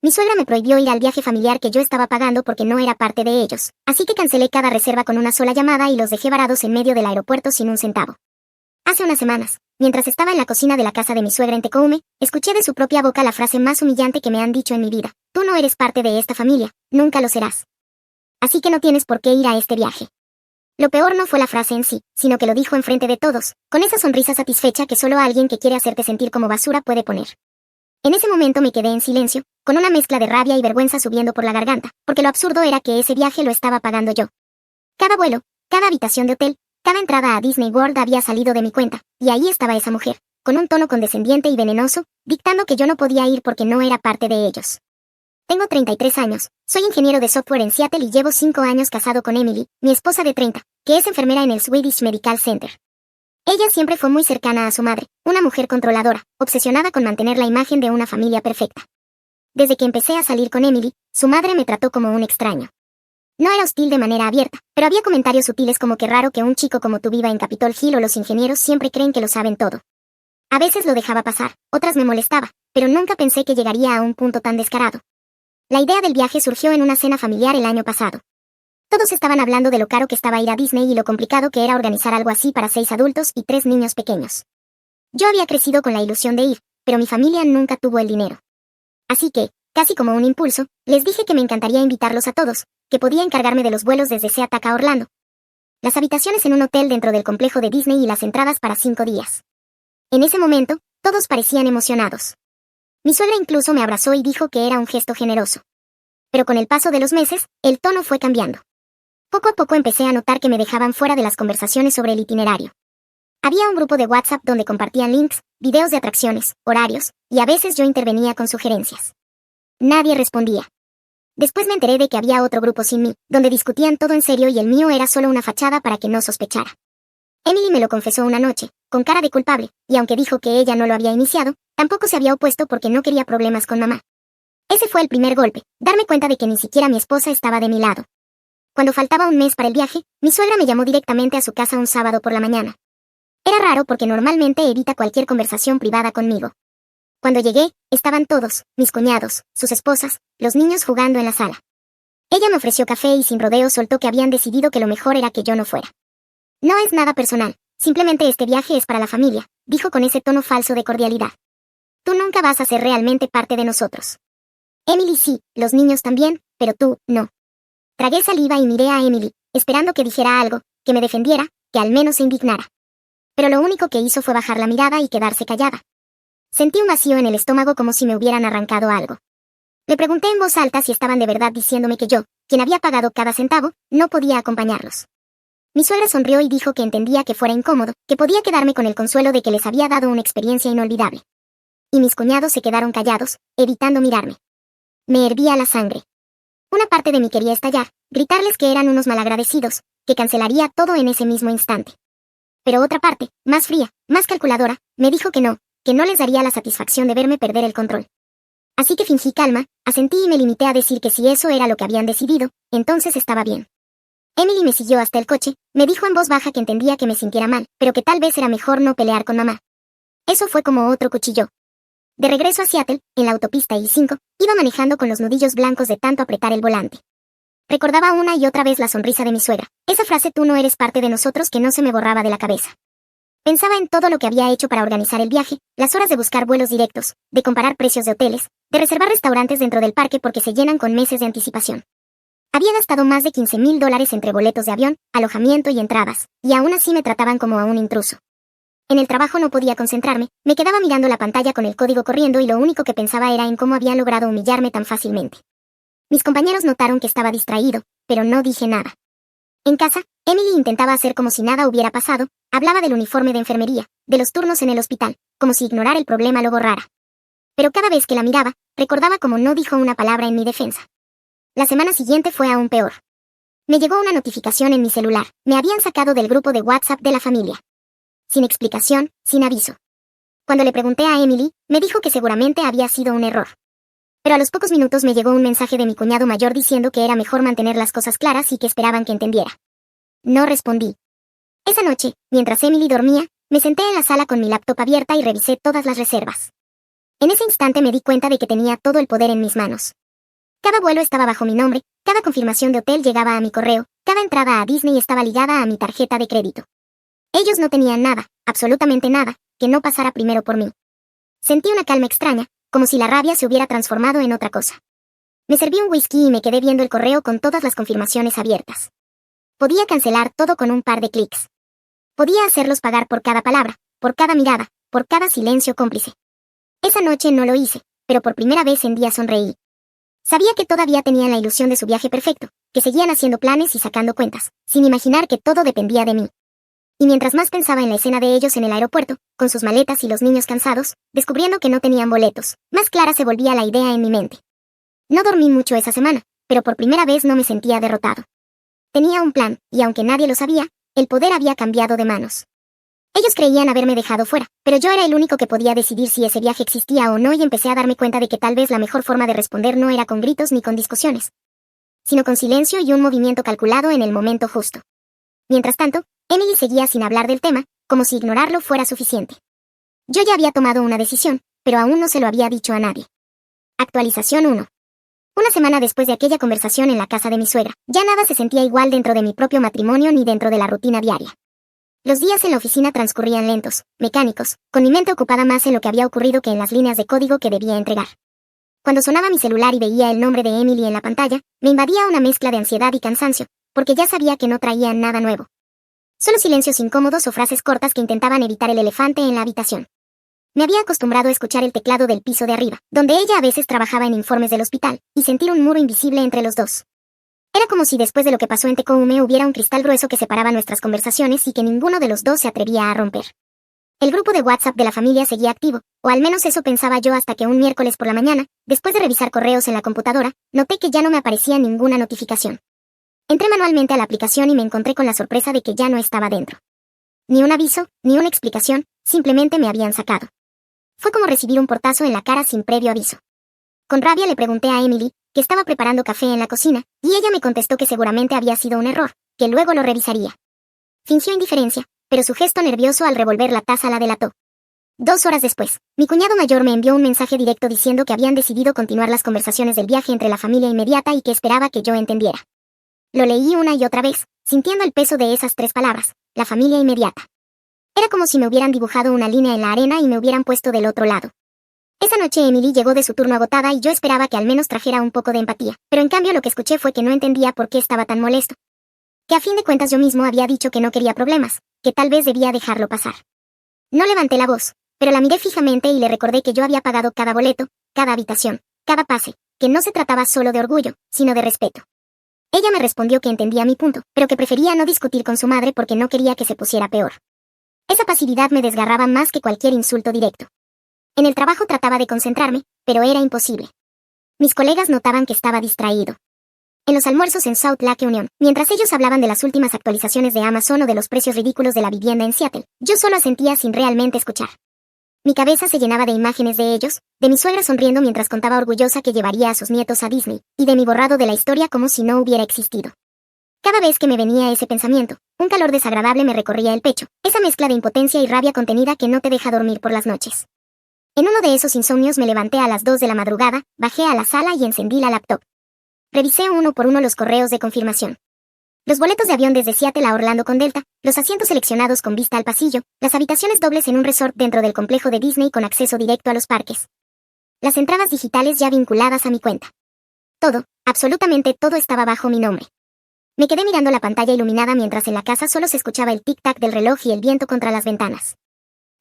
Mi suegra me prohibió ir al viaje familiar que yo estaba pagando porque no era parte de ellos, así que cancelé cada reserva con una sola llamada y los dejé varados en medio del aeropuerto sin un centavo. Hace unas semanas, mientras estaba en la cocina de la casa de mi suegra en Tecoume, escuché de su propia boca la frase más humillante que me han dicho en mi vida: tú no eres parte de esta familia, nunca lo serás. Así que no tienes por qué ir a este viaje. Lo peor no fue la frase en sí, sino que lo dijo enfrente de todos, con esa sonrisa satisfecha que solo alguien que quiere hacerte sentir como basura puede poner. En ese momento me quedé en silencio, con una mezcla de rabia y vergüenza subiendo por la garganta, porque lo absurdo era que ese viaje lo estaba pagando yo. Cada vuelo, cada habitación de hotel, cada entrada a Disney World había salido de mi cuenta, y ahí estaba esa mujer, con un tono condescendiente y venenoso, dictando que yo no podía ir porque no era parte de ellos. Tengo 33 años, soy ingeniero de software en Seattle y llevo 5 años casado con Emily, mi esposa de 30, que es enfermera en el Swedish Medical Center. Ella siempre fue muy cercana a su madre, una mujer controladora, obsesionada con mantener la imagen de una familia perfecta. Desde que empecé a salir con Emily, su madre me trató como un extraño. No era hostil de manera abierta, pero había comentarios sutiles como que raro que un chico como tú viva en Capitol Hill o los ingenieros siempre creen que lo saben todo. A veces lo dejaba pasar, otras me molestaba, pero nunca pensé que llegaría a un punto tan descarado. La idea del viaje surgió en una cena familiar el año pasado. Todos estaban hablando de lo caro que estaba ir a Disney y lo complicado que era organizar algo así para 6 adultos y 3 niños pequeños. Yo había crecido con la ilusión de ir, pero mi familia nunca tuvo el dinero. Así que, casi como un impulso, les dije que me encantaría invitarlos a todos, que podía encargarme de los vuelos desde Seattle a Orlando, las habitaciones en un hotel dentro del complejo de Disney y las entradas para 5 días. En ese momento, todos parecían emocionados. Mi suegra incluso me abrazó y dijo que era un gesto generoso. Pero con el paso de los meses, el tono fue cambiando. Poco a poco empecé a notar que me dejaban fuera de las conversaciones sobre el itinerario. Había un grupo de WhatsApp donde compartían links, videos de atracciones, horarios, y a veces yo intervenía con sugerencias. Nadie respondía. Después me enteré de que había otro grupo sin mí, donde discutían todo en serio y el mío era solo una fachada para que no sospechara. Emily me lo confesó una noche, con cara de culpable, y aunque dijo que ella no lo había iniciado, tampoco se había opuesto porque no quería problemas con mamá. Ese fue el primer golpe, darme cuenta de que ni siquiera mi esposa estaba de mi lado. Cuando faltaba un mes para el viaje, mi suegra me llamó directamente a su casa un sábado por la mañana. Era raro porque normalmente evita cualquier conversación privada conmigo. Cuando llegué, estaban todos, mis cuñados, sus esposas, los niños jugando en la sala. Ella me ofreció café y sin rodeos soltó que habían decidido que lo mejor era que yo no fuera. No es nada personal, simplemente este viaje es para la familia, dijo con ese tono falso de cordialidad. Tú nunca vas a ser realmente parte de nosotros. Emily sí, los niños también, pero tú, no. Tragué saliva y miré a Emily, esperando que dijera algo, que me defendiera, que al menos se indignara. Pero lo único que hizo fue bajar la mirada y quedarse callada. Sentí un vacío en el estómago como si me hubieran arrancado algo. Le pregunté en voz alta si estaban de verdad diciéndome que yo, quien había pagado cada centavo, no podía acompañarlos. Mi suegra sonrió y dijo que entendía que fuera incómodo, que podía quedarme con el consuelo de que les había dado una experiencia inolvidable. Y mis cuñados se quedaron callados, evitando mirarme. Me hervía la sangre. Una parte de mí quería estallar, gritarles que eran unos malagradecidos, que cancelaría todo en ese mismo instante. Pero otra parte, más fría, más calculadora, me dijo que no les daría la satisfacción de verme perder el control. Así que fingí calma, asentí y me limité a decir que si eso era lo que habían decidido, entonces estaba bien. Emily me siguió hasta el coche, me dijo en voz baja que entendía que me sintiera mal, pero que tal vez era mejor no pelear con mamá. Eso fue como otro cuchillo. De regreso a Seattle, en la autopista I-5, iba manejando con los nudillos blancos de tanto apretar el volante. Recordaba una y otra vez la sonrisa de mi suegra, esa frase tú no eres parte de nosotros que no se me borraba de la cabeza. Pensaba en todo lo que había hecho para organizar el viaje, las horas de buscar vuelos directos, de comparar precios de hoteles, de reservar restaurantes dentro del parque porque se llenan con meses de anticipación. Había gastado más de $15,000 entre boletos de avión, alojamiento y entradas, y aún así me trataban como a un intruso. En el trabajo no podía concentrarme, me quedaba mirando la pantalla con el código corriendo y lo único que pensaba era en cómo habían logrado humillarme tan fácilmente. Mis compañeros notaron que estaba distraído, pero no dije nada. En casa, Emily intentaba hacer como si nada hubiera pasado, hablaba del uniforme de enfermería, de los turnos en el hospital, como si ignorar el problema lo borrara. Pero cada vez que la miraba, recordaba como no dijo una palabra en mi defensa. La semana siguiente fue aún peor. Me llegó una notificación en mi celular, me habían sacado del grupo de WhatsApp de la familia. Sin explicación, sin aviso. Cuando le pregunté a Emily, me dijo que seguramente había sido un error. Pero a los pocos minutos me llegó un mensaje de mi cuñado mayor diciendo que era mejor mantener las cosas claras y que esperaban que entendiera. No respondí. Esa noche, mientras Emily dormía, me senté en la sala con mi laptop abierta y revisé todas las reservas. En ese instante me di cuenta de que tenía todo el poder en mis manos. Cada vuelo estaba bajo mi nombre, cada confirmación de hotel llegaba a mi correo, cada entrada a Disney estaba ligada a mi tarjeta de crédito. Ellos no tenían nada, absolutamente nada, que no pasara primero por mí. Sentí una calma extraña, como si la rabia se hubiera transformado en otra cosa. Me serví un whisky y me quedé viendo el correo con todas las confirmaciones abiertas. Podía cancelar todo con un par de clics. Podía hacerlos pagar por cada palabra, por cada mirada, por cada silencio cómplice. Esa noche no lo hice, pero por primera vez en día sonreí. Sabía que todavía tenían la ilusión de su viaje perfecto, que seguían haciendo planes y sacando cuentas, sin imaginar que todo dependía de mí. Y mientras más pensaba en la escena de ellos en el aeropuerto, con sus maletas y los niños cansados, descubriendo que no tenían boletos, más clara se volvía la idea en mi mente. No dormí mucho esa semana, pero por primera vez no me sentía derrotado. Tenía un plan, y aunque nadie lo sabía, el poder había cambiado de manos. Ellos creían haberme dejado fuera, pero yo era el único que podía decidir si ese viaje existía o no y empecé a darme cuenta de que tal vez la mejor forma de responder no era con gritos ni con discusiones, sino con silencio y un movimiento calculado en el momento justo. Mientras tanto, Emily seguía sin hablar del tema, como si ignorarlo fuera suficiente. Yo ya había tomado una decisión, pero aún no se lo había dicho a nadie. Actualización 1. Una semana después de aquella conversación en la casa de mi suegra, ya nada se sentía igual dentro de mi propio matrimonio ni dentro de la rutina diaria. Los días en la oficina transcurrían lentos, mecánicos, con mi mente ocupada más en lo que había ocurrido que en las líneas de código que debía entregar. Cuando sonaba mi celular y veía el nombre de Emily en la pantalla, me invadía una mezcla de ansiedad y cansancio, porque ya sabía que no traían nada nuevo. Solo silencios incómodos o frases cortas que intentaban evitar el elefante en la habitación. Me había acostumbrado a escuchar el teclado del piso de arriba, donde ella a veces trabajaba en informes del hospital, y sentir un muro invisible entre los dos. Era como si después de lo que pasó en Tecoume hubiera un cristal grueso que separaba nuestras conversaciones y que ninguno de los dos se atrevía a romper. El grupo de WhatsApp de la familia seguía activo, o al menos eso pensaba yo hasta que un miércoles por la mañana, después de revisar correos en la computadora, noté que ya no me aparecía ninguna notificación. Entré manualmente a la aplicación y me encontré con la sorpresa de que ya no estaba dentro. Ni un aviso, ni una explicación, simplemente me habían sacado. Fue como recibir un portazo en la cara sin previo aviso. Con rabia le pregunté a Emily, que estaba preparando café en la cocina, y ella me contestó que seguramente había sido un error, que luego lo revisaría. Fingió indiferencia, pero su gesto nervioso al revolver la taza la delató. 2 horas después, mi cuñado mayor me envió un mensaje directo diciendo que habían decidido continuar las conversaciones del viaje entre la familia inmediata y que esperaba que yo entendiera. Lo leí una y otra vez, sintiendo el peso de esas 3 palabras, la familia inmediata. Era como si me hubieran dibujado una línea en la arena y me hubieran puesto del otro lado. Esa noche Emily llegó de su turno agotada y yo esperaba que al menos trajera un poco de empatía, pero en cambio lo que escuché fue que no entendía por qué estaba tan molesto. Que a fin de cuentas yo mismo había dicho que no quería problemas, que tal vez debía dejarlo pasar. No levanté la voz, pero la miré fijamente y le recordé que yo había pagado cada boleto, cada habitación, cada pase, que no se trataba solo de orgullo, sino de respeto. Ella me respondió que entendía mi punto, pero que prefería no discutir con su madre porque no quería que se pusiera peor. Esa pasividad me desgarraba más que cualquier insulto directo. En el trabajo trataba de concentrarme, pero era imposible. Mis colegas notaban que estaba distraído. En los almuerzos en South Lake Union, mientras ellos hablaban de las últimas actualizaciones de Amazon o de los precios ridículos de la vivienda en Seattle, yo solo asentía sin realmente escuchar. Mi cabeza se llenaba de imágenes de ellos, de mi suegra sonriendo mientras contaba orgullosa que llevaría a sus nietos a Disney, y de mi borrado de la historia como si no hubiera existido. Cada vez que me venía ese pensamiento, un calor desagradable me recorría el pecho, esa mezcla de impotencia y rabia contenida que no te deja dormir por las noches. En uno de esos insomnios me levanté a las 2 de la madrugada, bajé a la sala y encendí la laptop. Revisé uno por uno los correos de confirmación. Los boletos de avión desde Seattle a Orlando con Delta, los asientos seleccionados con vista al pasillo, las habitaciones dobles en un resort dentro del complejo de Disney con acceso directo a los parques. Las entradas digitales ya vinculadas a mi cuenta. Todo, absolutamente todo estaba bajo mi nombre. Me quedé mirando la pantalla iluminada mientras en la casa solo se escuchaba el tic-tac del reloj y el viento contra las ventanas.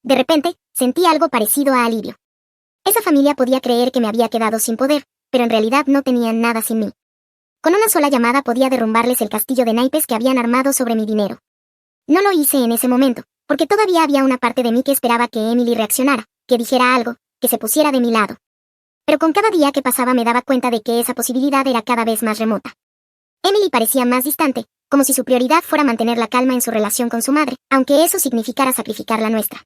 De repente, sentí algo parecido a alivio. Esa familia podía creer que me había quedado sin poder, pero en realidad no tenían nada sin mí. Con una sola llamada podía derrumbarles el castillo de naipes que habían armado sobre mi dinero. No lo hice en ese momento, porque todavía había una parte de mí que esperaba que Emily reaccionara, que dijera algo, que se pusiera de mi lado. Pero con cada día que pasaba me daba cuenta de que esa posibilidad era cada vez más remota. Emily parecía más distante, como si su prioridad fuera mantener la calma en su relación con su madre, aunque eso significara sacrificar la nuestra.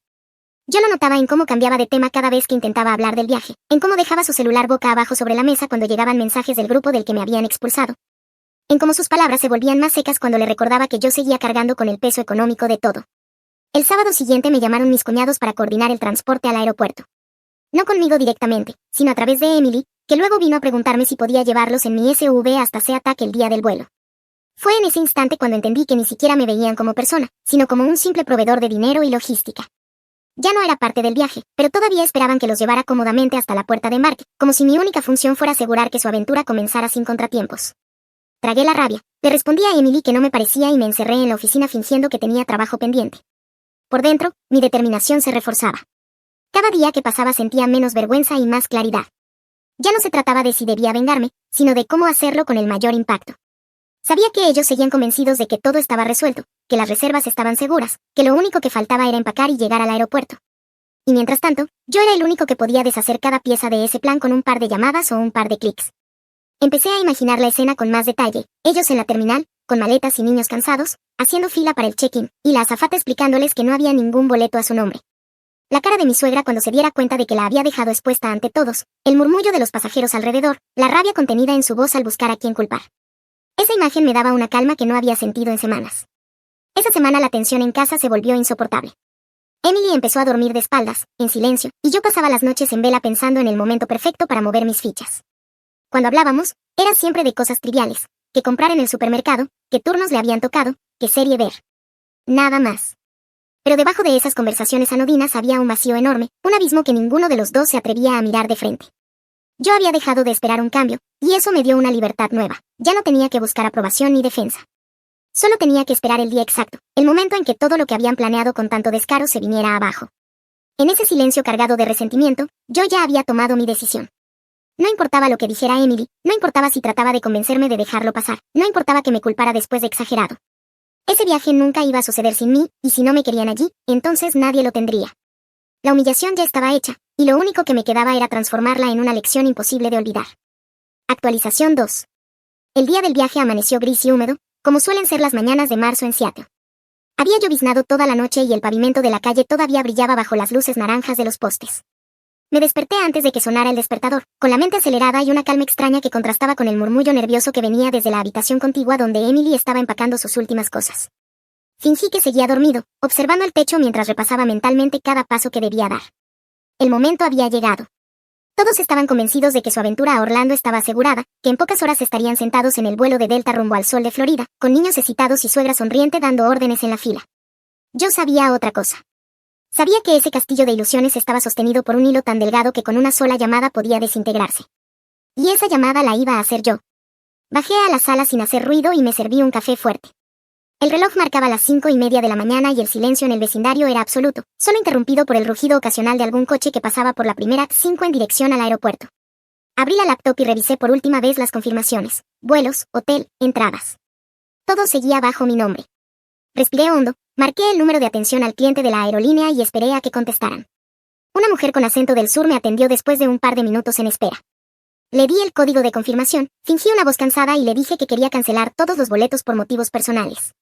Yo lo notaba en cómo cambiaba de tema cada vez que intentaba hablar del viaje, en cómo dejaba su celular boca abajo sobre la mesa cuando llegaban mensajes del grupo del que me habían expulsado, en cómo sus palabras se volvían más secas cuando le recordaba que yo seguía cargando con el peso económico de todo. El sábado siguiente me llamaron mis cuñados para coordinar el transporte al aeropuerto. No conmigo directamente, sino a través de Emily, que luego vino a preguntarme si podía llevarlos en mi SUV hasta SeaTac el día del vuelo. Fue en ese instante cuando entendí que ni siquiera me veían como persona, sino como un simple proveedor de dinero y logística. Ya no era parte del viaje, pero todavía esperaban que los llevara cómodamente hasta la puerta de embarque, como si mi única función fuera asegurar que su aventura comenzara sin contratiempos. Tragué la rabia, le respondí a Emily que no me parecía y me encerré en la oficina fingiendo que tenía trabajo pendiente. Por dentro, mi determinación se reforzaba. Cada día que pasaba sentía menos vergüenza y más claridad. Ya no se trataba de si debía vengarme, sino de cómo hacerlo con el mayor impacto. Sabía que ellos seguían convencidos de que todo estaba resuelto, que las reservas estaban seguras, que lo único que faltaba era empacar y llegar al aeropuerto. Y mientras tanto, yo era el único que podía deshacer cada pieza de ese plan con un par de llamadas o un par de clics. Empecé a imaginar la escena con más detalle, ellos en la terminal, con maletas y niños cansados, haciendo fila para el check-in, y la azafata explicándoles que no había ningún boleto a su nombre. La cara de mi suegra cuando se diera cuenta de que la había dejado expuesta ante todos, el murmullo de los pasajeros alrededor, la rabia contenida en su voz al buscar a quién culpar. Esa imagen me daba una calma que no había sentido en semanas. Esa semana la tensión en casa se volvió insoportable. Emily empezó a dormir de espaldas, en silencio, y yo pasaba las noches en vela pensando en el momento perfecto para mover mis fichas. Cuando hablábamos, era siempre de cosas triviales, que comprar en el supermercado, qué turnos le habían tocado, qué serie ver. Nada más. Pero debajo de esas conversaciones anodinas había un vacío enorme, un abismo que ninguno de los dos se atrevía a mirar de frente. Yo había dejado de esperar un cambio, y eso me dio una libertad nueva. Ya no tenía que buscar aprobación ni defensa. Solo tenía que esperar el día exacto, el momento en que todo lo que habían planeado con tanto descaro se viniera abajo. En ese silencio cargado de resentimiento, yo ya había tomado mi decisión. No importaba lo que dijera Emily, no importaba si trataba de convencerme de dejarlo pasar, no importaba que me culpara después de exagerado. Ese viaje nunca iba a suceder sin mí, y si no me querían allí, entonces nadie lo tendría. La humillación ya estaba hecha, y lo único que me quedaba era transformarla en una lección imposible de olvidar. Actualización 2. El día del viaje amaneció gris y húmedo, como suelen ser las mañanas de marzo en Seattle. Había lloviznado toda la noche y el pavimento de la calle todavía brillaba bajo las luces naranjas de los postes. Me desperté antes de que sonara el despertador, con la mente acelerada y una calma extraña que contrastaba con el murmullo nervioso que venía desde la habitación contigua donde Emily estaba empacando sus últimas cosas. Fingí que seguía dormido, observando el techo mientras repasaba mentalmente cada paso que debía dar. El momento había llegado. Todos estaban convencidos de que su aventura a Orlando estaba asegurada, que en pocas horas estarían sentados en el vuelo de Delta rumbo al sol de Florida, con niños excitados y suegra sonriente dando órdenes en la fila. Yo sabía otra cosa. Sabía que ese castillo de ilusiones estaba sostenido por un hilo tan delgado que con una sola llamada podía desintegrarse. Y esa llamada la iba a hacer yo. Bajé a la sala sin hacer ruido y me serví un café fuerte. El reloj marcaba las 5:30 de la mañana y el silencio en el vecindario era absoluto, solo interrumpido por el rugido ocasional de algún coche que pasaba por la primera 5 en dirección al aeropuerto. Abrí la laptop y revisé por última vez las confirmaciones, vuelos, hotel, entradas. Todo seguía bajo mi nombre. Respiré hondo, marqué el número de atención al cliente de la aerolínea y esperé a que contestaran. Una mujer con acento del sur me atendió después de un par de minutos en espera. Le di el código de confirmación, fingí una voz cansada y le dije que quería cancelar todos los boletos por motivos personales.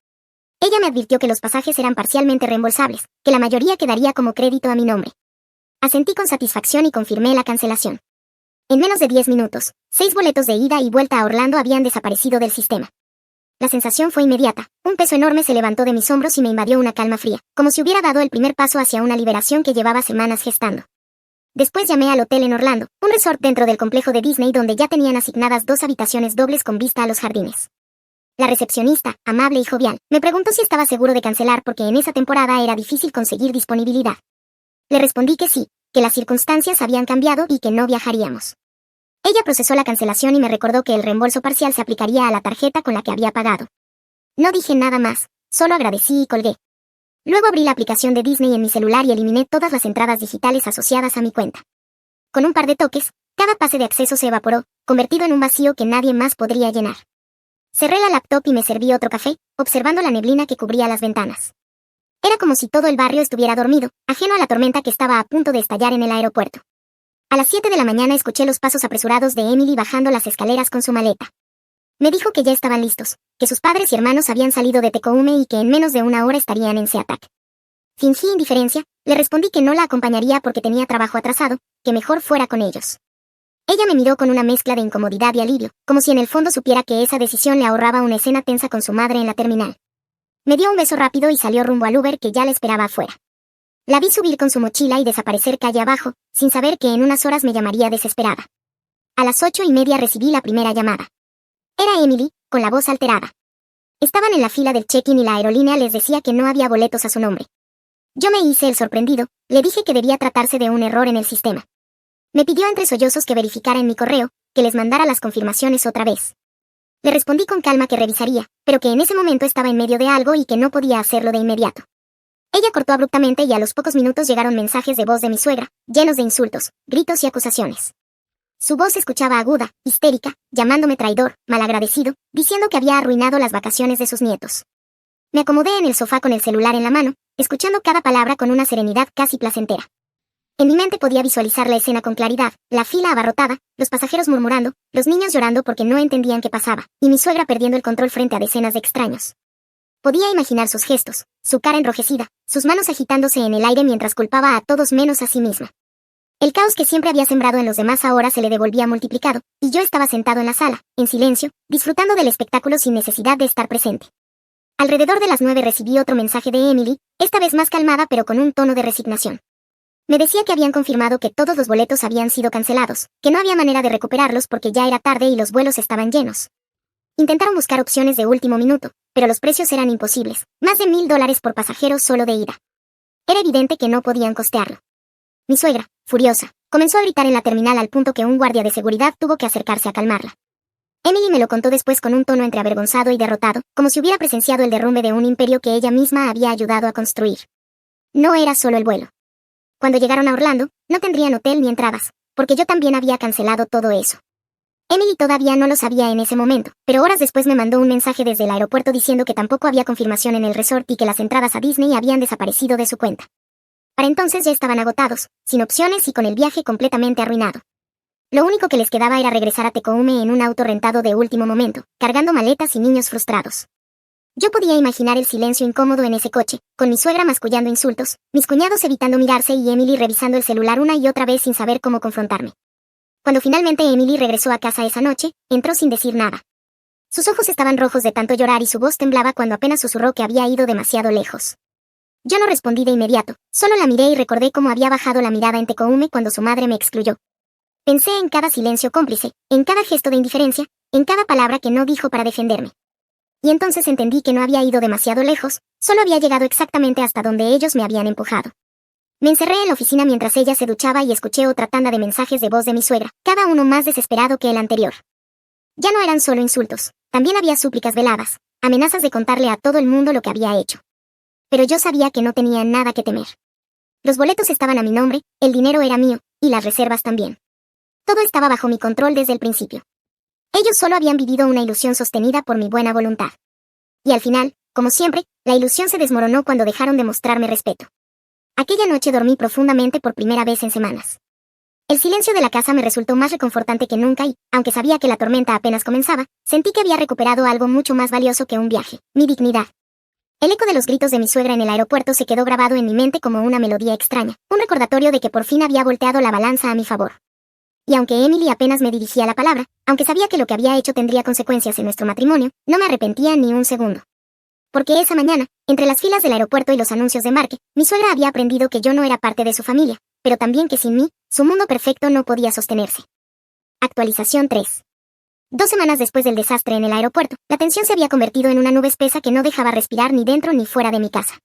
Ella me advirtió que los pasajes eran parcialmente reembolsables, que la mayoría quedaría como crédito a mi nombre. Asentí con satisfacción y confirmé la cancelación. En menos de 10 minutos, 6 boletos de ida y vuelta a Orlando habían desaparecido del sistema. La sensación fue inmediata, un peso enorme se levantó de mis hombros y me invadió una calma fría, como si hubiera dado el primer paso hacia una liberación que llevaba semanas gestando. Después llamé al hotel en Orlando, un resort dentro del complejo de Disney donde ya tenían asignadas 2 habitaciones dobles con vista a los jardines. La recepcionista, amable y jovial, me preguntó si estaba seguro de cancelar porque en esa temporada era difícil conseguir disponibilidad. Le respondí que sí, que las circunstancias habían cambiado y que no viajaríamos. Ella procesó la cancelación y me recordó que el reembolso parcial se aplicaría a la tarjeta con la que había pagado. No dije nada más, solo agradecí y colgué. Luego abrí la aplicación de Disney en mi celular y eliminé todas las entradas digitales asociadas a mi cuenta. Con un par de toques, cada pase de acceso se evaporó, convertido en un vacío que nadie más podría llenar. Cerré la laptop y me serví otro café, observando la neblina que cubría las ventanas. Era como si todo el barrio estuviera dormido, ajeno a la tormenta que estaba a punto de estallar en el aeropuerto. A las 7 de la mañana escuché los pasos apresurados de Emily bajando las escaleras con su maleta. Me dijo que ya estaban listos, que sus padres y hermanos habían salido de Tecoume y que en menos de una hora estarían en SeaTac. Fingí indiferencia, le respondí que no la acompañaría porque tenía trabajo atrasado, que mejor fuera con ellos. Ella me miró con una mezcla de incomodidad y alivio, como si en el fondo supiera que esa decisión le ahorraba una escena tensa con su madre en la terminal. Me dio un beso rápido y salió rumbo al Uber que ya le esperaba afuera. La vi subir con su mochila y desaparecer calle abajo, sin saber que en unas horas me llamaría desesperada. A las 8:30 recibí la primera llamada. Era Emily, con la voz alterada. Estaban en la fila del check-in y la aerolínea les decía que no había boletos a su nombre. Yo me hice el sorprendido, le dije que debía tratarse de un error en el sistema. Me pidió entre sollozos que verificara en mi correo, que les mandara las confirmaciones otra vez. Le respondí con calma que revisaría, pero que en ese momento estaba en medio de algo y que no podía hacerlo de inmediato. Ella cortó abruptamente y a los pocos minutos llegaron mensajes de voz de mi suegra, llenos de insultos, gritos y acusaciones. Su voz se escuchaba aguda, histérica, llamándome traidor, malagradecido, diciendo que había arruinado las vacaciones de sus nietos. Me acomodé en el sofá con el celular en la mano, escuchando cada palabra con una serenidad casi placentera. En mi mente podía visualizar la escena con claridad, la fila abarrotada, los pasajeros murmurando, los niños llorando porque no entendían qué pasaba, y mi suegra perdiendo el control frente a decenas de extraños. Podía imaginar sus gestos, su cara enrojecida, sus manos agitándose en el aire mientras culpaba a todos menos a sí misma. El caos que siempre había sembrado en los demás ahora se le devolvía multiplicado, y yo estaba sentado en la sala, en silencio, disfrutando del espectáculo sin necesidad de estar presente. Alrededor de las 9 recibí otro mensaje de Emily, esta vez más calmada pero con un tono de resignación. Me decía que habían confirmado que todos los boletos habían sido cancelados, que no había manera de recuperarlos porque ya era tarde y los vuelos estaban llenos. Intentaron buscar opciones de último minuto, pero los precios eran imposibles, más de $1,000 por pasajero solo de ida. Era evidente que no podían costearlo. Mi suegra, furiosa, comenzó a gritar en la terminal al punto que un guardia de seguridad tuvo que acercarse a calmarla. Emily me lo contó después con un tono entre avergonzado y derrotado, como si hubiera presenciado el derrumbe de un imperio que ella misma había ayudado a construir. No era solo el vuelo. Cuando llegaron a Orlando, no tendrían hotel ni entradas, porque yo también había cancelado todo eso. Emily todavía no lo sabía en ese momento, pero horas después me mandó un mensaje desde el aeropuerto diciendo que tampoco había confirmación en el resort y que las entradas a Disney habían desaparecido de su cuenta. Para entonces ya estaban agotados, sin opciones y con el viaje completamente arruinado. Lo único que les quedaba era regresar a Tecoume en un auto rentado de último momento, cargando maletas y niños frustrados. Yo podía imaginar el silencio incómodo en ese coche, con mi suegra mascullando insultos, mis cuñados evitando mirarse y Emily revisando el celular una y otra vez sin saber cómo confrontarme. Cuando finalmente Emily regresó a casa esa noche, entró sin decir nada. Sus ojos estaban rojos de tanto llorar y su voz temblaba cuando apenas susurró que había ido demasiado lejos. Yo no respondí de inmediato, solo la miré y recordé cómo había bajado la mirada en Tecoume cuando su madre me excluyó. Pensé en cada silencio cómplice, en cada gesto de indiferencia, en cada palabra que no dijo para defenderme. Y entonces entendí que no había ido demasiado lejos, solo había llegado exactamente hasta donde ellos me habían empujado. Me encerré en la oficina mientras ella se duchaba y escuché otra tanda de mensajes de voz de mi suegra, cada uno más desesperado que el anterior. Ya no eran solo insultos, también había súplicas veladas, amenazas de contarle a todo el mundo lo que había hecho. Pero yo sabía que no tenía nada que temer. Los boletos estaban a mi nombre, el dinero era mío, y las reservas también. Todo estaba bajo mi control desde el principio. Ellos solo habían vivido una ilusión sostenida por mi buena voluntad. Y al final, como siempre, la ilusión se desmoronó cuando dejaron de mostrarme respeto. Aquella noche dormí profundamente por primera vez en semanas. El silencio de la casa me resultó más reconfortante que nunca y, aunque sabía que la tormenta apenas comenzaba, sentí que había recuperado algo mucho más valioso que un viaje, mi dignidad. El eco de los gritos de mi suegra en el aeropuerto se quedó grabado en mi mente como una melodía extraña, un recordatorio de que por fin había volteado la balanza a mi favor. Y aunque Emily apenas me dirigía la palabra, aunque sabía que lo que había hecho tendría consecuencias en nuestro matrimonio, no me arrepentía ni un segundo. Porque esa mañana, entre las filas del aeropuerto y los anuncios de embarque, mi suegra había aprendido que yo no era parte de su familia, pero también que sin mí, su mundo perfecto no podía sostenerse. Actualización 3. 2 semanas después del desastre en el aeropuerto, la tensión se había convertido en una nube espesa que no dejaba respirar ni dentro ni fuera de mi casa.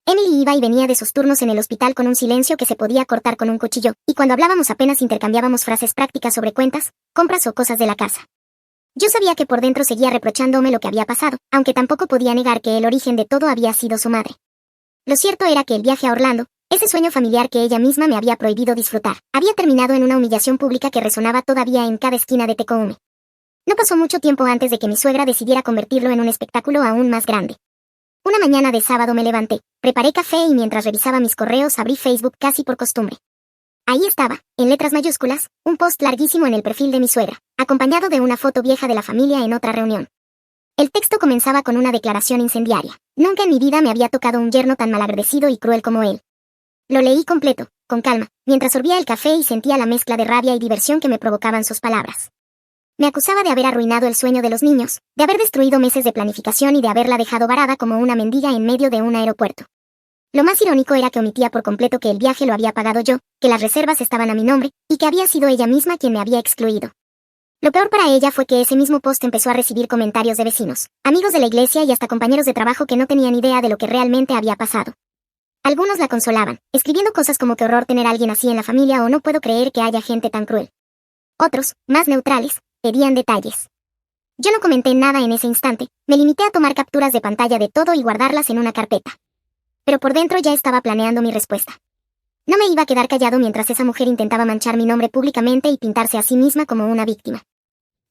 Emily iba y venía de sus turnos en el hospital con un silencio que se podía cortar con un cuchillo, y cuando hablábamos apenas intercambiábamos frases prácticas sobre cuentas, compras o cosas de la casa. Yo sabía que por dentro seguía reprochándome lo que había pasado, aunque tampoco podía negar que el origen de todo había sido su madre. Lo cierto era que el viaje a Orlando, ese sueño familiar que ella misma me había prohibido disfrutar, había terminado en una humillación pública que resonaba todavía en cada esquina de Tecoume. No pasó mucho tiempo antes de que mi suegra decidiera convertirlo en un espectáculo aún más grande. Una mañana de sábado me levanté, preparé café y mientras revisaba mis correos abrí Facebook casi por costumbre. Ahí estaba, en letras mayúsculas, un post larguísimo en el perfil de mi suegra, acompañado de una foto vieja de la familia en otra reunión. El texto comenzaba con una declaración incendiaria. Nunca en mi vida me había tocado un yerno tan malagradecido y cruel como él. Lo leí completo, con calma, mientras sorbía el café y sentía la mezcla de rabia y diversión que me provocaban sus palabras. Me acusaba de haber arruinado el sueño de los niños, de haber destruido meses de planificación y de haberla dejado varada como una mendiga en medio de un aeropuerto. Lo más irónico era que omitía por completo que el viaje lo había pagado yo, que las reservas estaban a mi nombre, y que había sido ella misma quien me había excluido. Lo peor para ella fue que ese mismo post empezó a recibir comentarios de vecinos, amigos de la iglesia y hasta compañeros de trabajo que no tenían idea de lo que realmente había pasado. Algunos la consolaban, escribiendo cosas como qué horror tener a alguien así en la familia o no puedo creer que haya gente tan cruel. Otros, más neutrales, pedían detalles. Yo no comenté nada en ese instante, me limité a tomar capturas de pantalla de todo y guardarlas en una carpeta. Pero por dentro ya estaba planeando mi respuesta. No me iba a quedar callado mientras esa mujer intentaba manchar mi nombre públicamente y pintarse a sí misma como una víctima.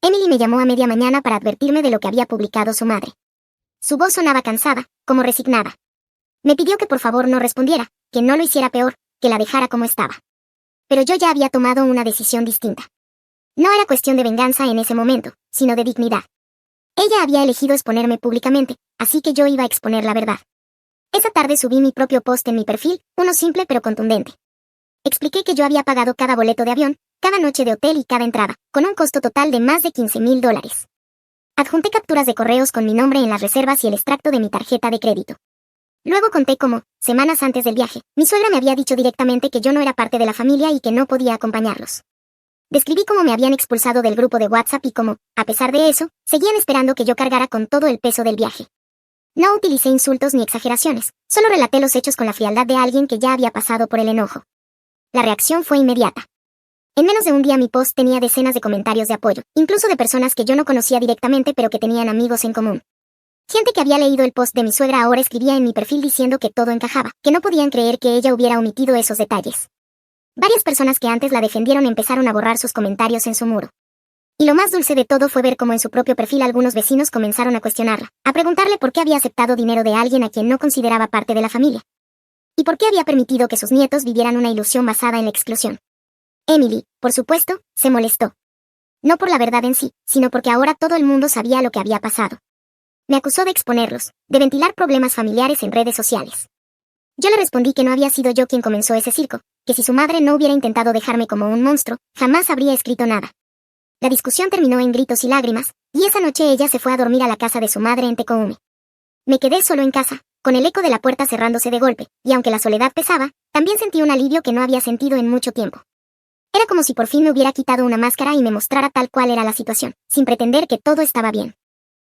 Emily me llamó a media mañana para advertirme de lo que había publicado su madre. Su voz sonaba cansada, como resignada. Me pidió que por favor no respondiera, que no lo hiciera peor, que la dejara como estaba. Pero yo ya había tomado una decisión distinta. No era cuestión de venganza en ese momento, sino de dignidad. Ella había elegido exponerme públicamente, así que yo iba a exponer la verdad. Esa tarde subí mi propio post en mi perfil, uno simple pero contundente. Expliqué que yo había pagado cada boleto de avión, cada noche de hotel y cada entrada, con un costo total de más de $15,000. Adjunté capturas de correos con mi nombre en las reservas y el extracto de mi tarjeta de crédito. Luego conté cómo, semanas antes del viaje, mi suegra me había dicho directamente que yo no era parte de la familia y que no podía acompañarlos. Describí cómo me habían expulsado del grupo de WhatsApp y cómo, a pesar de eso, seguían esperando que yo cargara con todo el peso del viaje. No utilicé insultos ni exageraciones, solo relaté los hechos con la frialdad de alguien que ya había pasado por el enojo. La reacción fue inmediata. En menos de un día mi post tenía decenas de comentarios de apoyo, incluso de personas que yo no conocía directamente pero que tenían amigos en común. Gente que había leído el post de mi suegra ahora escribía en mi perfil diciendo que todo encajaba, que no podían creer que ella hubiera omitido esos detalles. Varias personas que antes la defendieron empezaron a borrar sus comentarios en su muro. Y lo más dulce de todo fue ver cómo en su propio perfil algunos vecinos comenzaron a cuestionarla, a preguntarle por qué había aceptado dinero de alguien a quien no consideraba parte de la familia. Y por qué había permitido que sus nietos vivieran una ilusión basada en la exclusión. Emily, por supuesto, se molestó. No por la verdad en sí, sino porque ahora todo el mundo sabía lo que había pasado. Me acusó de exponerlos, de ventilar problemas familiares en redes sociales. Yo le respondí que no había sido yo quien comenzó ese circo, que si su madre no hubiera intentado dejarme como un monstruo, jamás habría escrito nada. La discusión terminó en gritos y lágrimas, y esa noche ella se fue a dormir a la casa de su madre en Tecoume. Me quedé solo en casa, con el eco de la puerta cerrándose de golpe, y aunque la soledad pesaba, también sentí un alivio que no había sentido en mucho tiempo. Era como si por fin me hubiera quitado una máscara y me mostrara tal cual era la situación, sin pretender que todo estaba bien.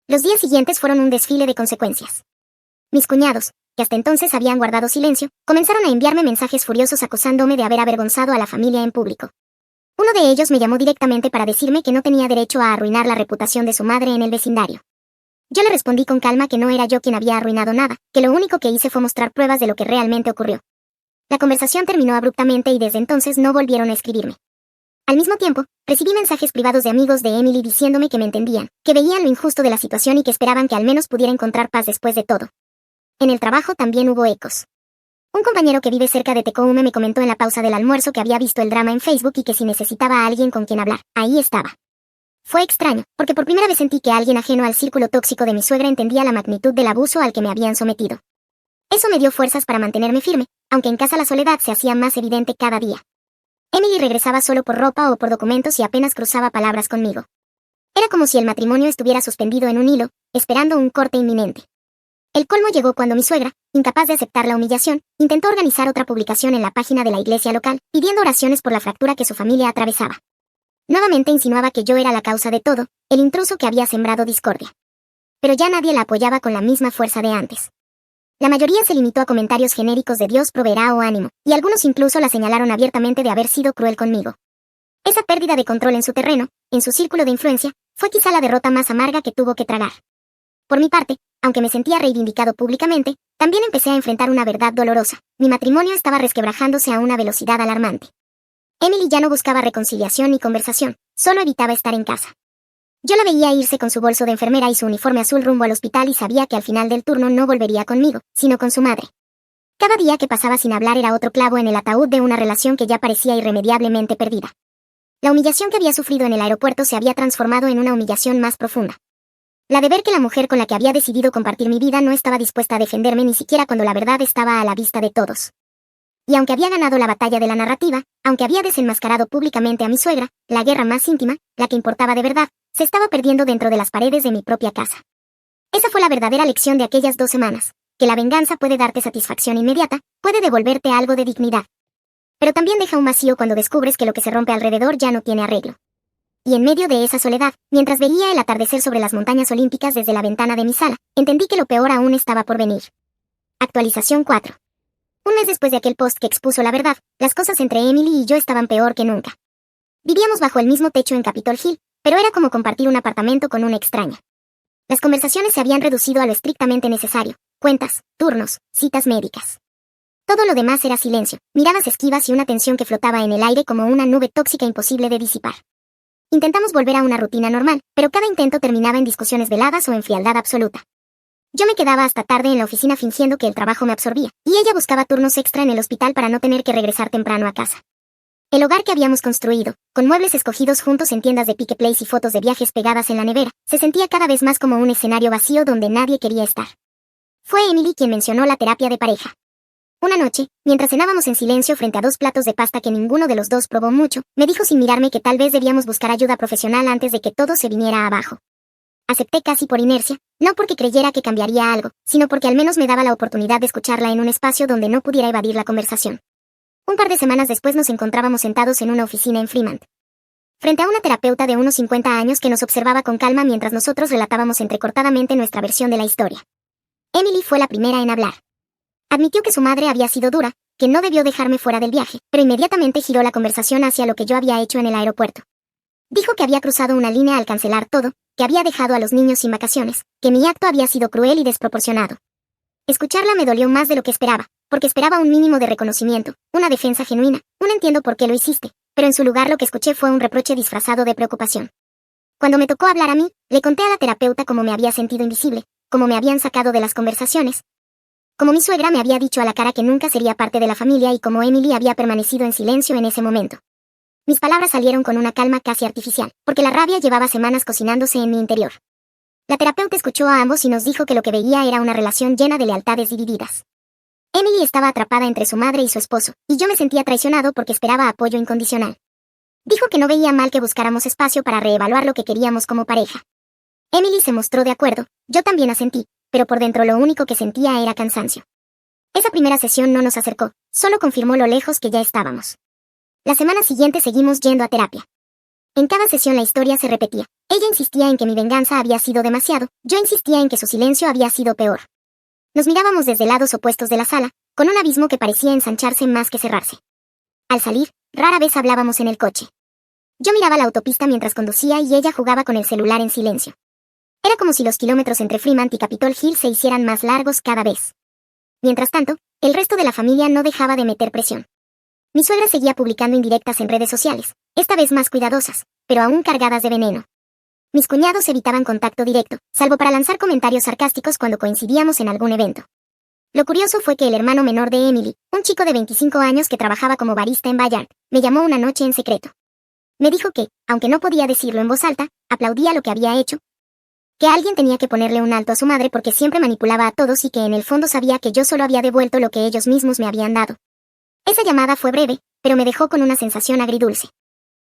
Los días siguientes fueron un desfile de consecuencias. Mis cuñados, que hasta entonces habían guardado silencio, comenzaron a enviarme mensajes furiosos acusándome de haber avergonzado a la familia en público. Uno de ellos me llamó directamente para decirme que no tenía derecho a arruinar la reputación de su madre en el vecindario. Yo le respondí con calma que no era yo quien había arruinado nada, que lo único que hice fue mostrar pruebas de lo que realmente ocurrió. La conversación terminó abruptamente y desde entonces no volvieron a escribirme. Al mismo tiempo, recibí mensajes privados de amigos de Emily diciéndome que me entendían, que veían lo injusto de la situación y que esperaban que al menos pudiera encontrar paz después de todo. En el trabajo también hubo ecos. Un compañero que vive cerca de Tecoume me comentó en la pausa del almuerzo que había visto el drama en Facebook y que si necesitaba a alguien con quien hablar, ahí estaba. Fue extraño, porque por primera vez sentí que alguien ajeno al círculo tóxico de mi suegra entendía la magnitud del abuso al que me habían sometido. Eso me dio fuerzas para mantenerme firme, aunque en casa la soledad se hacía más evidente cada día. Emily regresaba solo por ropa o por documentos y apenas cruzaba palabras conmigo. Era como si el matrimonio estuviera suspendido en un hilo, esperando un corte inminente. El colmo llegó cuando mi suegra, incapaz de aceptar la humillación, intentó organizar otra publicación en la página de la iglesia local, pidiendo oraciones por la fractura que su familia atravesaba. Nuevamente insinuaba que yo era la causa de todo, el intruso que había sembrado discordia. Pero ya nadie la apoyaba con la misma fuerza de antes. La mayoría se limitó a comentarios genéricos de Dios proveerá o ánimo, y algunos incluso la señalaron abiertamente de haber sido cruel conmigo. Esa pérdida de control en su terreno, en su círculo de influencia, fue quizá la derrota más amarga que tuvo que tragar. Por mi parte, aunque me sentía reivindicado públicamente, también empecé a enfrentar una verdad dolorosa. Mi matrimonio estaba resquebrajándose a una velocidad alarmante. Emily ya no buscaba reconciliación ni conversación, solo evitaba estar en casa. Yo la veía irse con su bolso de enfermera y su uniforme azul rumbo al hospital y sabía que al final del turno no volvería conmigo, sino con su madre. Cada día que pasaba sin hablar era otro clavo en el ataúd de una relación que ya parecía irremediablemente perdida. La humillación que había sufrido en el aeropuerto se había transformado en una humillación más profunda. La de ver que la mujer con la que había decidido compartir mi vida no estaba dispuesta a defenderme ni siquiera cuando la verdad estaba a la vista de todos. Y aunque había ganado la batalla de la narrativa, aunque había desenmascarado públicamente a mi suegra, la guerra más íntima, la que importaba de verdad, se estaba perdiendo dentro de las paredes de mi propia casa. Esa fue la verdadera lección de aquellas 2 semanas, que la venganza puede darte satisfacción inmediata, puede devolverte algo de dignidad. Pero también deja un vacío cuando descubres que lo que se rompe alrededor ya no tiene arreglo. Y en medio de esa soledad, mientras veía el atardecer sobre las montañas olímpicas desde la ventana de mi sala, entendí que lo peor aún estaba por venir. Actualización 4. Un mes después de aquel post que expuso la verdad, las cosas entre Emily y yo estaban peor que nunca. Vivíamos bajo el mismo techo en Capitol Hill, pero era como compartir un apartamento con una extraña. Las conversaciones se habían reducido a lo estrictamente necesario: cuentas, turnos, citas médicas. Todo lo demás era silencio, miradas esquivas y una tensión que flotaba en el aire como una nube tóxica imposible de disipar. Intentamos volver a una rutina normal, pero cada intento terminaba en discusiones veladas o en frialdad absoluta. Yo me quedaba hasta tarde en la oficina fingiendo que el trabajo me absorbía, y ella buscaba turnos extra en el hospital para no tener que regresar temprano a casa. El hogar que habíamos construido, con muebles escogidos juntos en tiendas de Pique Place y fotos de viajes pegadas en la nevera, se sentía cada vez más como un escenario vacío donde nadie quería estar. Fue Emily quien mencionó la terapia de pareja. Una noche, mientras cenábamos en silencio frente a 2 platos de pasta que ninguno de los dos probó mucho, me dijo sin mirarme que tal vez debíamos buscar ayuda profesional antes de que todo se viniera abajo. Acepté casi por inercia, no porque creyera que cambiaría algo, sino porque al menos me daba la oportunidad de escucharla en un espacio donde no pudiera evadir la conversación. Un par de semanas después nos encontrábamos sentados en una oficina en Fremont, frente a una terapeuta de unos 50 años que nos observaba con calma mientras nosotros relatábamos entrecortadamente nuestra versión de la historia. Emily fue la primera en hablar. Admitió que su madre había sido dura, que no debió dejarme fuera del viaje, pero inmediatamente giró la conversación hacia lo que yo había hecho en el aeropuerto. Dijo que había cruzado una línea al cancelar todo, que había dejado a los niños sin vacaciones, que mi acto había sido cruel y desproporcionado. Escucharla me dolió más de lo que esperaba, porque esperaba un mínimo de reconocimiento, una defensa genuina, un entiendo por qué lo hiciste, pero en su lugar lo que escuché fue un reproche disfrazado de preocupación. Cuando me tocó hablar a mí, le conté a la terapeuta cómo me había sentido invisible, cómo me habían sacado de las conversaciones, como mi suegra me había dicho a la cara que nunca sería parte de la familia y como Emily había permanecido en silencio en ese momento. Mis palabras salieron con una calma casi artificial, porque la rabia llevaba semanas cocinándose en mi interior. La terapeuta escuchó a ambos y nos dijo que lo que veía era una relación llena de lealtades divididas. Emily estaba atrapada entre su madre y su esposo, y yo me sentía traicionado porque esperaba apoyo incondicional. Dijo que no veía mal que buscáramos espacio para reevaluar lo que queríamos como pareja. Emily se mostró de acuerdo, yo también asentí, pero por dentro lo único que sentía era cansancio. Esa primera sesión no nos acercó, solo confirmó lo lejos que ya estábamos. La semana siguiente seguimos yendo a terapia. En cada sesión la historia se repetía. Ella insistía en que mi venganza había sido demasiado, yo insistía en que su silencio había sido peor. Nos mirábamos desde lados opuestos de la sala, con un abismo que parecía ensancharse más que cerrarse. Al salir, rara vez hablábamos en el coche. Yo miraba la autopista mientras conducía y ella jugaba con el celular en silencio. Era como si los kilómetros entre Fremont y Capitol Hill se hicieran más largos cada vez. Mientras tanto, el resto de la familia no dejaba de meter presión. Mi suegra seguía publicando indirectas en redes sociales, esta vez más cuidadosas, pero aún cargadas de veneno. Mis cuñados evitaban contacto directo, salvo para lanzar comentarios sarcásticos cuando coincidíamos en algún evento. Lo curioso fue que el hermano menor de Emily, un chico de 25 años que trabajaba como barista en Bayard, me llamó una noche en secreto. Me dijo que, aunque no podía decirlo en voz alta, aplaudía lo que había hecho, que alguien tenía que ponerle un alto a su madre porque siempre manipulaba a todos y que en el fondo sabía que yo solo había devuelto lo que ellos mismos me habían dado. Esa llamada fue breve, pero me dejó con una sensación agridulce.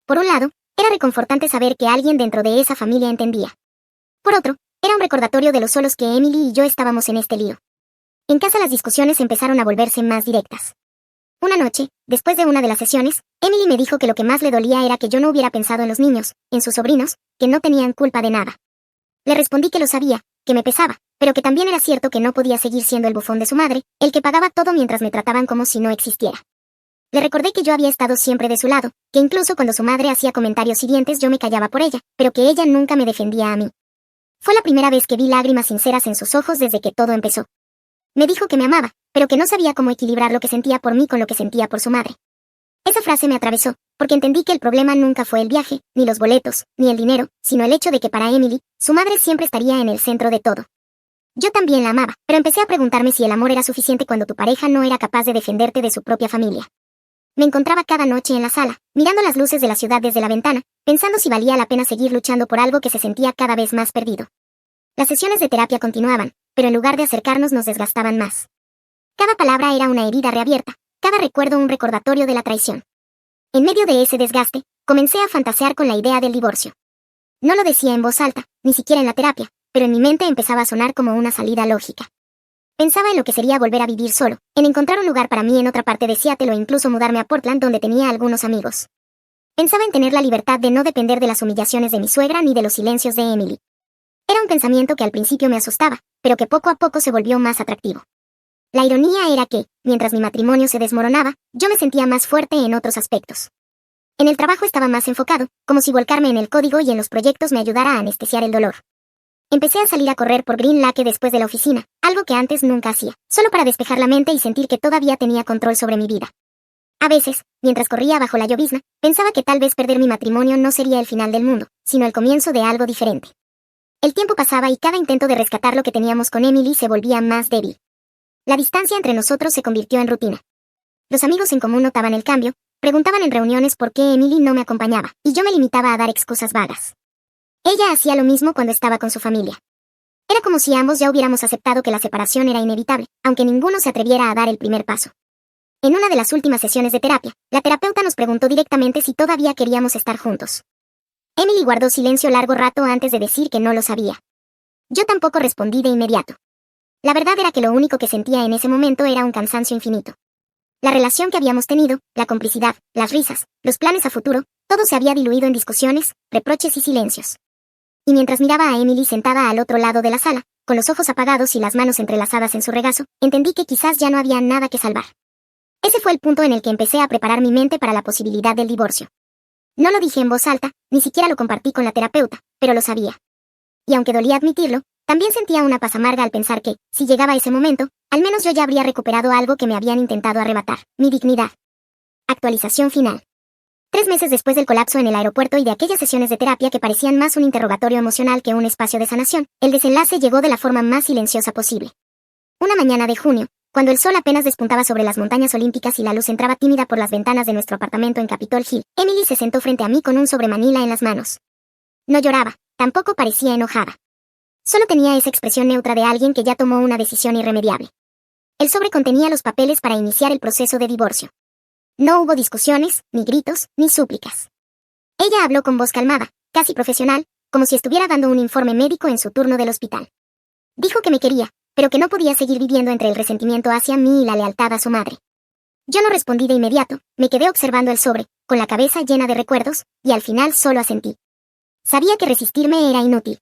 Por un lado, era reconfortante saber que alguien dentro de esa familia entendía. Por otro, era un recordatorio de lo solos que Emily y yo estábamos en este lío. En casa las discusiones empezaron a volverse más directas. Una noche, después de una de las sesiones, Emily me dijo que lo que más le dolía era que yo no hubiera pensado en los niños, en sus sobrinos, que no tenían culpa de nada. Le respondí que lo sabía, que me pesaba, pero que también era cierto que no podía seguir siendo el bufón de su madre, el que pagaba todo mientras me trataban como si no existiera. Le recordé que yo había estado siempre de su lado, que incluso cuando su madre hacía comentarios hirientes yo me callaba por ella, pero que ella nunca me defendía a mí. Fue la primera vez que vi lágrimas sinceras en sus ojos desde que todo empezó. Me dijo que me amaba, pero que no sabía cómo equilibrar lo que sentía por mí con lo que sentía por su madre. Esa frase me atravesó, porque entendí que el problema nunca fue el viaje, ni los boletos, ni el dinero, sino el hecho de que para Emily, su madre siempre estaría en el centro de todo. Yo también la amaba, pero empecé a preguntarme si el amor era suficiente cuando tu pareja no era capaz de defenderte de su propia familia. Me encontraba cada noche en la sala, mirando las luces de la ciudad desde la ventana, pensando si valía la pena seguir luchando por algo que se sentía cada vez más perdido. Las sesiones de terapia continuaban, pero en lugar de acercarnos nos desgastaban más. Cada palabra era una herida reabierta, cada recuerdo un recordatorio de la traición. En medio de ese desgaste, comencé a fantasear con la idea del divorcio. No lo decía en voz alta, ni siquiera en la terapia, pero en mi mente empezaba a sonar como una salida lógica. Pensaba en lo que sería volver a vivir solo, en encontrar un lugar para mí en otra parte de Seattle o incluso mudarme a Portland donde tenía algunos amigos. Pensaba en tener la libertad de no depender de las humillaciones de mi suegra ni de los silencios de Emily. Era un pensamiento que al principio me asustaba, pero que poco a poco se volvió más atractivo. La ironía era que, mientras mi matrimonio se desmoronaba, yo me sentía más fuerte en otros aspectos. En el trabajo estaba más enfocado, como si volcarme en el código y en los proyectos me ayudara a anestesiar el dolor. Empecé a salir a correr por Green Lake después de la oficina, algo que antes nunca hacía, solo para despejar la mente y sentir que todavía tenía control sobre mi vida. A veces, mientras corría bajo la llovizna, pensaba que tal vez perder mi matrimonio no sería el final del mundo, sino el comienzo de algo diferente. El tiempo pasaba y cada intento de rescatar lo que teníamos con Emily se volvía más débil. La distancia entre nosotros se convirtió en rutina. Los amigos en común notaban el cambio, preguntaban en reuniones por qué Emily no me acompañaba, y yo me limitaba a dar excusas vagas. Ella hacía lo mismo cuando estaba con su familia. Era como si ambos ya hubiéramos aceptado que la separación era inevitable, aunque ninguno se atreviera a dar el primer paso. En una de las últimas sesiones de terapia, la terapeuta nos preguntó directamente si todavía queríamos estar juntos. Emily guardó silencio largo rato antes de decir que no lo sabía. Yo tampoco respondí de inmediato. La verdad era que lo único que sentía en ese momento era un cansancio infinito. La relación que habíamos tenido, la complicidad, las risas, los planes a futuro, todo se había diluido en discusiones, reproches y silencios. Y mientras miraba a Emily sentada al otro lado de la sala, con los ojos apagados y las manos entrelazadas en su regazo, entendí que quizás ya no había nada que salvar. Ese fue el punto en el que empecé a preparar mi mente para la posibilidad del divorcio. No lo dije en voz alta, ni siquiera lo compartí con la terapeuta, pero lo sabía. Y aunque dolía admitirlo, también sentía una paz amarga al pensar que, si llegaba ese momento, al menos yo ya habría recuperado algo que me habían intentado arrebatar, mi dignidad. Actualización final. 3 meses después del colapso en el aeropuerto y de aquellas sesiones de terapia que parecían más un interrogatorio emocional que un espacio de sanación, el desenlace llegó de la forma más silenciosa posible. Una mañana de junio, cuando el sol apenas despuntaba sobre las montañas olímpicas y la luz entraba tímida por las ventanas de nuestro apartamento en Capitol Hill, Emily se sentó frente a mí con un sobremanila en las manos. No lloraba, tampoco parecía enojada. Solo tenía esa expresión neutra de alguien que ya tomó una decisión irremediable. El sobre contenía los papeles para iniciar el proceso de divorcio. No hubo discusiones, ni gritos, ni súplicas. Ella habló con voz calmada, casi profesional, como si estuviera dando un informe médico en su turno del hospital. Dijo que me quería, pero que no podía seguir viviendo entre el resentimiento hacia mí y la lealtad a su madre. Yo no respondí de inmediato, me quedé observando el sobre, con la cabeza llena de recuerdos, y al final solo asentí. Sabía que resistirme era inútil.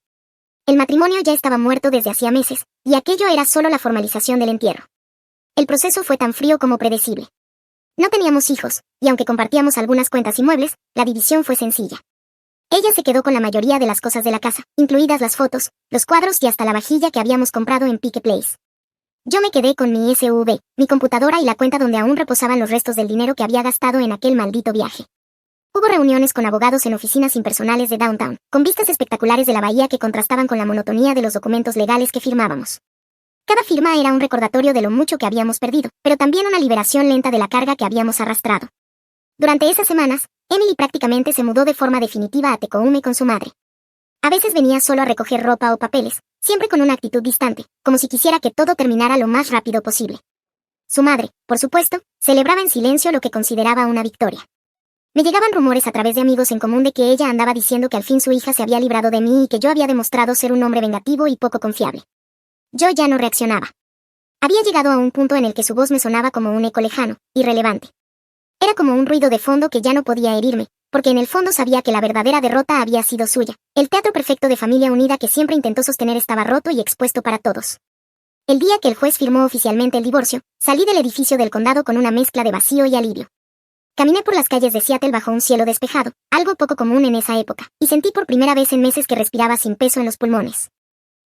El matrimonio ya estaba muerto desde hacía meses, y aquello era solo la formalización del entierro. El proceso fue tan frío como predecible. No teníamos hijos, y aunque compartíamos algunas cuentas y muebles, la división fue sencilla. Ella se quedó con la mayoría de las cosas de la casa, incluidas las fotos, los cuadros y hasta la vajilla que habíamos comprado en Pike Place. Yo me quedé con mi SUV, mi computadora y la cuenta donde aún reposaban los restos del dinero que había gastado en aquel maldito viaje. Hubo reuniones con abogados en oficinas impersonales de downtown, con vistas espectaculares de la bahía que contrastaban con la monotonía de los documentos legales que firmábamos. Cada firma era un recordatorio de lo mucho que habíamos perdido, pero también una liberación lenta de la carga que habíamos arrastrado. Durante esas semanas, Emily prácticamente se mudó de forma definitiva a Tecoume con su madre. A veces venía solo a recoger ropa o papeles, siempre con una actitud distante, como si quisiera que todo terminara lo más rápido posible. Su madre, por supuesto, celebraba en silencio lo que consideraba una victoria. Me llegaban rumores a través de amigos en común de que ella andaba diciendo que al fin su hija se había librado de mí y que yo había demostrado ser un hombre vengativo y poco confiable. Yo ya no reaccionaba. Había llegado a un punto en el que su voz me sonaba como un eco lejano, irrelevante. Era como un ruido de fondo que ya no podía herirme, porque en el fondo sabía que la verdadera derrota había sido suya. El teatro perfecto de familia unida que siempre intentó sostener estaba roto y expuesto para todos. El día que el juez firmó oficialmente el divorcio, salí del edificio del condado con una mezcla de vacío y alivio. Caminé por las calles de Seattle bajo un cielo despejado, algo poco común en esa época, y sentí por primera vez en meses que respiraba sin peso en los pulmones.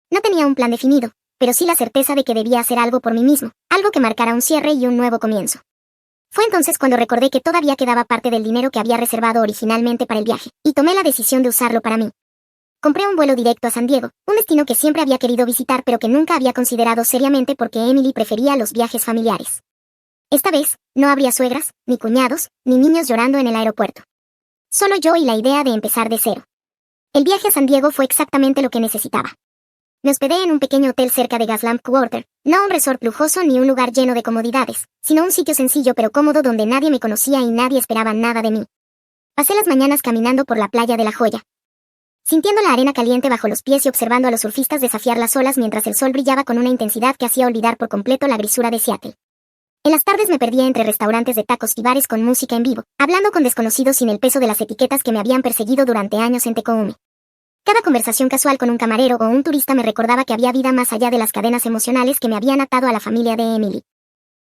No tenía un plan definido, pero sí la certeza de que debía hacer algo por mí mismo, algo que marcara un cierre y un nuevo comienzo. Fue entonces cuando recordé que todavía quedaba parte del dinero que había reservado originalmente para el viaje, y tomé la decisión de usarlo para mí. Compré un vuelo directo a San Diego, un destino que siempre había querido visitar pero que nunca había considerado seriamente porque Emily prefería los viajes familiares. Esta vez, no habría suegras, ni cuñados, ni niños llorando en el aeropuerto. Solo yo y la idea de empezar de cero. El viaje a San Diego fue exactamente lo que necesitaba. Me hospedé en un pequeño hotel cerca de Gaslamp Quarter, no un resort lujoso ni un lugar lleno de comodidades, sino un sitio sencillo pero cómodo donde nadie me conocía y nadie esperaba nada de mí. Pasé las mañanas caminando por la playa de La Joya. sintiendo la arena caliente bajo los pies y observando a los surfistas desafiar las olas mientras el sol brillaba con una intensidad que hacía olvidar por completo la grisura de Seattle. En las tardes me perdía entre restaurantes de tacos y bares con música en vivo, hablando con desconocidos sin el peso de las etiquetas que me habían perseguido durante años en Tecoume. Cada conversación casual con un camarero o un turista me recordaba que había vida más allá de las cadenas emocionales que me habían atado a la familia de Emily.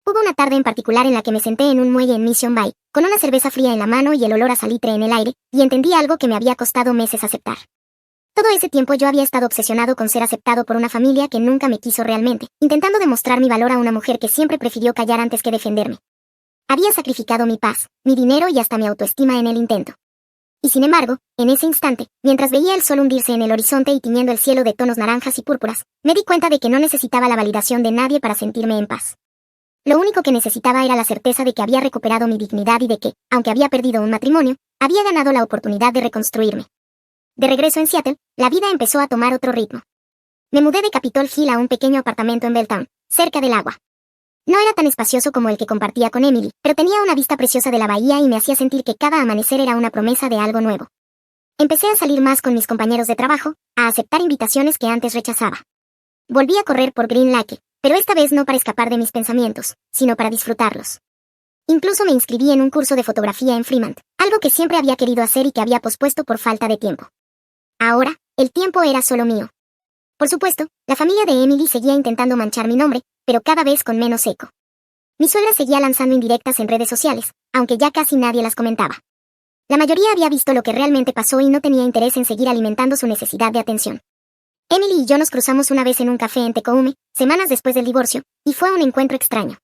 Hubo una tarde en particular en la que me senté en un muelle en Mission Bay, con una cerveza fría en la mano y el olor a salitre en el aire, y entendí algo que me había costado meses aceptar. Todo ese tiempo yo había estado obsesionado con ser aceptado por una familia que nunca me quiso realmente, intentando demostrar mi valor a una mujer que siempre prefirió callar antes que defenderme. Había sacrificado mi paz, mi dinero y hasta mi autoestima en el intento. Y sin embargo, en ese instante, mientras veía el sol hundirse en el horizonte y tiñendo el cielo de tonos naranjas y púrpuras, me di cuenta de que no necesitaba la validación de nadie para sentirme en paz. Lo único que necesitaba era la certeza de que había recuperado mi dignidad y de que, aunque había perdido un matrimonio, había ganado la oportunidad de reconstruirme. De regreso en Seattle, la vida empezó a tomar otro ritmo. Me mudé de Capitol Hill a un pequeño apartamento en Belltown, cerca del agua. No era tan espacioso como el que compartía con Emily, pero tenía una vista preciosa de la bahía y me hacía sentir que cada amanecer era una promesa de algo nuevo. Empecé a salir más con mis compañeros de trabajo, a aceptar invitaciones que antes rechazaba. Volví a correr por Green Lake, pero esta vez no para escapar de mis pensamientos, sino para disfrutarlos. Incluso me inscribí en un curso de fotografía en Fremont, algo que siempre había querido hacer y que había pospuesto por falta de tiempo. Ahora, el tiempo era solo mío. Por supuesto, la familia de Emily seguía intentando manchar mi nombre, pero cada vez con menos eco. Mi suegra seguía lanzando indirectas en redes sociales, aunque ya casi nadie las comentaba. La mayoría había visto lo que realmente pasó y no tenía interés en seguir alimentando su necesidad de atención. Emily y yo nos cruzamos una vez en un café en Tecoume, semanas después del divorcio, y fue un encuentro extraño.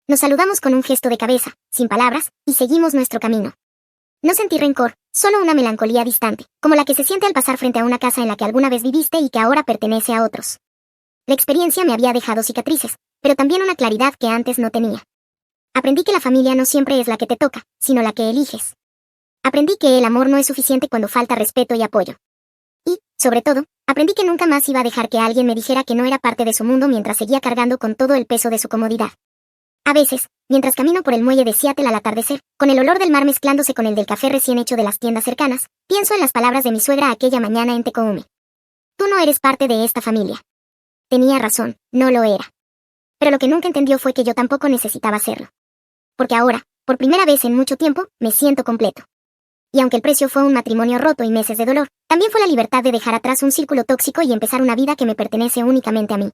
Nos saludamos con un gesto de cabeza, sin palabras, y seguimos nuestro camino. No sentí rencor, solo una melancolía distante, como la que se siente al pasar frente a una casa en la que alguna vez viviste y que ahora pertenece a otros. La experiencia me había dejado cicatrices, pero también una claridad que antes no tenía. Aprendí que la familia no siempre es la que te toca, sino la que eliges. Aprendí que el amor no es suficiente cuando falta respeto y apoyo. Y, sobre todo, aprendí que nunca más iba a dejar que alguien me dijera que no era parte de su mundo mientras seguía cargando con todo el peso de su comodidad. A veces, mientras camino por el muelle de Seattle al atardecer, con el olor del mar mezclándose con el del café recién hecho de las tiendas cercanas, pienso en las palabras de mi suegra aquella mañana en Tecoume. Tú no eres parte de esta familia. Tenía razón, no lo era. Pero lo que nunca entendió fue que yo tampoco necesitaba hacerlo. Porque ahora, por primera vez en mucho tiempo, me siento completo. Y aunque el precio fue un matrimonio roto y meses de dolor, también fue la libertad de dejar atrás un círculo tóxico y empezar una vida que me pertenece únicamente a mí.